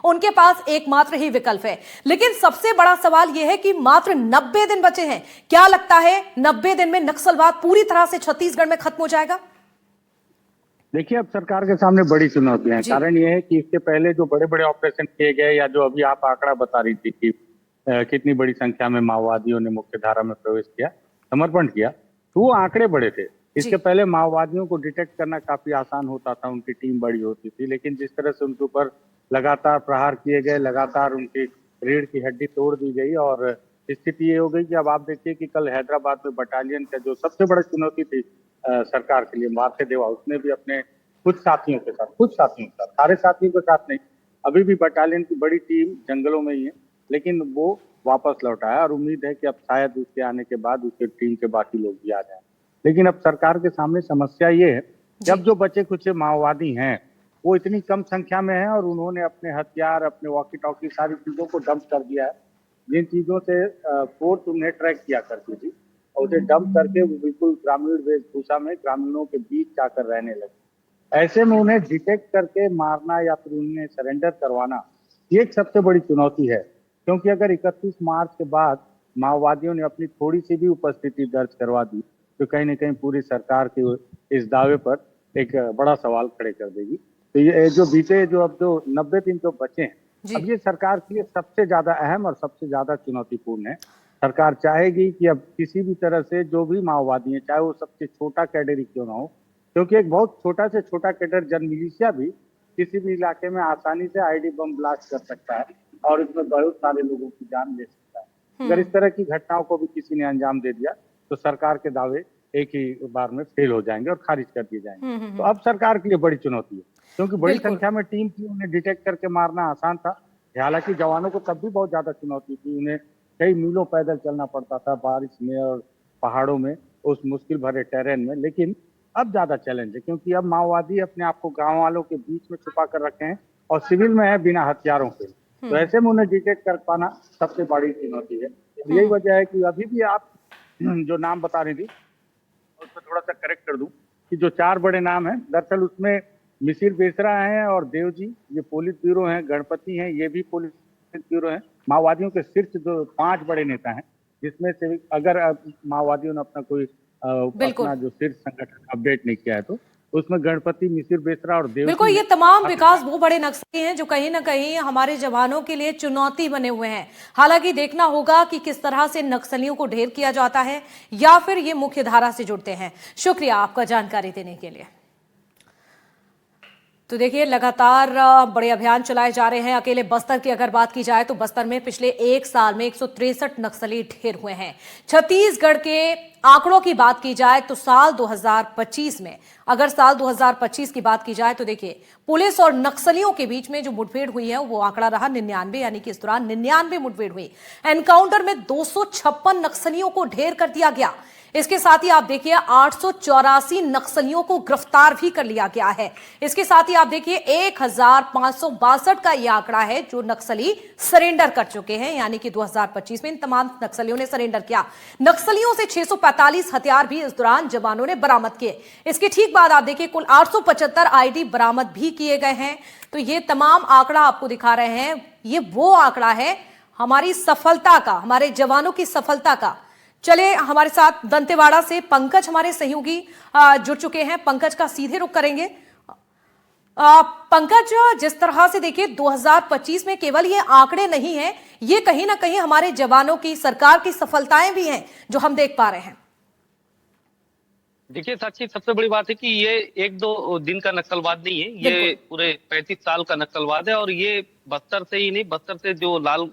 उनके पास एकमात्र ही विकल्प है। लेकिन सबसे बड़ा सवाल यह है कि मात्र 90 दिन बचे हैं। क्या लगता है 90 दिन में नक्सलवाद पूरी तरह से छत्तीसगढ़ में खत्म हो जाएगा? देखिए, अब सरकार के सामने बड़ी चुनौतियां हैं। कारण यह है कि इसके पहले जो बड़े बड़े ऑपरेशन किए गए, या जो अभी आप आंकड़ा बता रही थी कि कितनी बड़ी संख्या में माओवादियों ने मुख्यधारा में प्रवेश किया, समर्पण किया, तो वो आंकड़े बड़े थे। इसके पहले माओवादियों को डिटेक्ट करना काफी आसान होता था, उनकी टीम बड़ी होती थी। लेकिन जिस तरह से उनके ऊपर लगातार प्रहार किए गए, लगातार उनकी रीढ़ की हड्डी तोड़ दी गई, और स्थिति ये हो गई कि अब आप देखिए कि कल हैदराबाद में बटालियन का जो सबसे बड़ी चुनौती थी सरकार के लिए, मार्थे देवा, उसने भी अपने कुछ साथियों के साथ, सारे साथियों के साथ नहीं, अभी भी बटालियन की बड़ी टीम जंगलों में ही है, लेकिन वो वापस लौट आया, और उम्मीद है कि अब शायद उसके आने के बाद उसके टीम के बाकी लोग भी आ जाएं। लेकिन अब सरकार के सामने समस्या ये है कि अब जो बचे कुछ माओवादी हैं, वो इतनी कम संख्या में हैं, और उन्होंने अपने हथियार, अपने वॉकी टॉकी, सारी चीजों को डंप कर दिया है। जिन चीजों से फोर्स उन्हें ट्रैक किया करती थी, और उसे डंप करके वो बिल्कुल ग्रामीण वेशभूषा में ग्रामीणों के बीच जाकर रहने लगे। ऐसे में उन्हें डिटेक्ट करके मारना या फिर उन्हें सरेंडर करवाना, ये एक सबसे बड़ी चुनौती है। क्योंकि अगर 31 मार्च के बाद माओवादियों ने अपनी थोड़ी सी भी उपस्थिति दर्ज करवा दी, तो कहीं न कहीं पूरी सरकार के इस दावे पर एक बड़ा सवाल खड़े कर देगी। तो ये जो अब जो 90 दिन जो बचे हैं, अब ये सरकार के लिए सबसे ज्यादा अहम और सबसे ज्यादा चुनौतीपूर्ण है। सरकार चाहेगी कि अब किसी भी तरह से जो भी माओवादी है, चाहे वो सबसे छोटा कैडर ही क्यों ना हो, क्योंकि एक बहुत छोटा से छोटा कैडर जन मिलिशिया भी किसी भी इलाके में आसानी से आईडी बम ब्लास्ट कर सकता है, और इसमें बहुत सारे लोगों की जान ले सकता है। अगर इस तरह की घटनाओं को भी किसी ने अंजाम दे दिया, तो सरकार के दावे एक ही बार में फेल हो जाएंगे और खारिज कर दिए जाएंगे। तो अब सरकार के लिए बड़ी चुनौती है, क्योंकि बड़ी संख्या में टीम थी, उन्हें डिटेक्ट करके मारना आसान था। हालांकि जवानों को तब भी बहुत ज्यादा चुनौती थी, उन्हें कई मीलों पैदल चलना पड़ता था बारिश में और पहाड़ों में, उस मुश्किल भरे टेरेन में। लेकिन अब ज्यादा चैलेंज है, क्योंकि अब माओवादी अपने आप को गांव वालों के बीच में छुपा कर रखे हैं, और सिविल में है, बिना हथियारों के। तो ऐसे में उन्हें डिटेक्ट कर पाना सबसे बड़ी चुनौती है। यही वजह है कि अभी भी आप जो नाम बता रही थी, उसमें थोड़ा सा करेक्ट कर दूं कि जो 4 बड़े नाम हैं, दरअसल उसमें मिसिर बेसरा हैं और देवजी, ये पुलिस ब्यूरो हैं, गणपति हैं, ये भी पुलिस ब्यूरो हैं। माओवादियों के शीर्ष जो 5 बड़े नेता हैं, जिसमें से अगर माओवादियों ने अपना कोई अपना जो शीर्ष संगठन अपडेट नहीं किया है, तो उसमें गणपति, मिसिर बेसरा और देवजी। बिल्कुल, ये तमाम विकास वो बड़े नक्सली हैं जो कहीं ना कहीं हमारे जवानों के लिए चुनौती बने हुए हैं। हालांकि देखना होगा कि किस तरह से नक्सलियों को ढेर किया जाता है, या फिर ये मुख्य धारा से जुड़ते हैं। शुक्रिया आपका जानकारी देने के लिए। तो देखिए, लगातार बड़े अभियान चलाए जा रहे हैं। अकेले बस्तर की अगर बात की जाए तो बस्तर में पिछले 1 साल में 163 नक्सली ढेर हुए हैं। छत्तीसगढ़ के आंकड़ों की बात की जाए तो साल 2025 में, अगर साल 2025 की बात की जाए तो देखिए, पुलिस और नक्सलियों के बीच में जो मुठभेड़ हुई है वो आंकड़ा रहा 99, यानी कि इस दौरान 99 मुठभेड़ हुई। एनकाउंटर में 256 नक्सलियों को ढेर कर दिया गया। इसके साथ ही आप देखिए 884 नक्सलियों को गिरफ्तार भी कर लिया गया है। इसके साथ ही आप देखिए 1562 का यह आंकड़ा है जो नक्सली सरेंडर कर चुके हैं, यानी कि 2025 में इन तमाम नक्सलियों ने सरेंडर किया। नक्सलियों से 645 हथियार भी इस दौरान जवानों ने बरामद किए। इसके ठीक बाद आप देखिए कुल 875 आईडी बरामद भी किए गए हैं। तो ये तमाम आंकड़ा आपको दिखा रहे हैं, ये वो आंकड़ा है हमारी सफलता का, हमारे जवानों की सफलता का। चलिए, हमारे साथ दंतेवाड़ा से पंकज हमारे सहयोगी जुड़ चुके हैं। पंकज का सीधे रुख करेंगे। पंकज, जिस तरह से देखिए 2025 में केवल ये आंकड़े नहीं हैं, ये कहीं ना कहीं हमारे जवानों की, सरकार की सफलताएं भी हैं जो हम देख पा रहे हैं। देखिए साक्षी, सबसे बड़ी बात है कि ये 1-2 दिन का नक्सलवाद नहीं है, ये पूरे 35 साल का नक्सलवाद है। और ये बस्तर से ही नहीं, बस्तर से जो लाल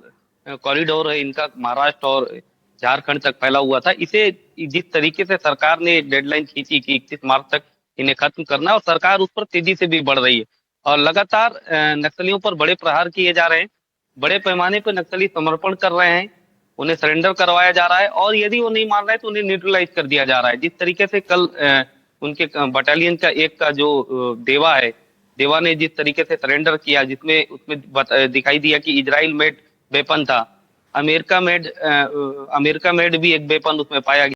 कॉरिडोर है इनका, महाराष्ट्र और झारखंड तक फैला हुआ था, इसे जिस तरीके से सरकार ने डेडलाइन खींची कि 31 मार्च तक इन्हें खत्म करना, और सरकार उस पर तेजी से भी बढ़ रही है। और लगातार नक्सलियों पर बड़े प्रहार किए जा रहे हैं, बड़े पैमाने पर नक्सली समर्पण कर रहे हैं, उन्हें सरेंडर करवाया जा रहा है, और यदि वो नहीं मान रहे तो उन्हें न्यूट्रलाइज कर दिया जा रहा है। जिस तरीके से कल उनके बटालियन का एक का जो देवा है, देवा ने जिस तरीके से सरेंडर किया, जिसमें उसमें दिखाई दिया कि इजराइल मेड वेपन था, अमेरिका मेड भी एक वेपन उसमें पाया गया।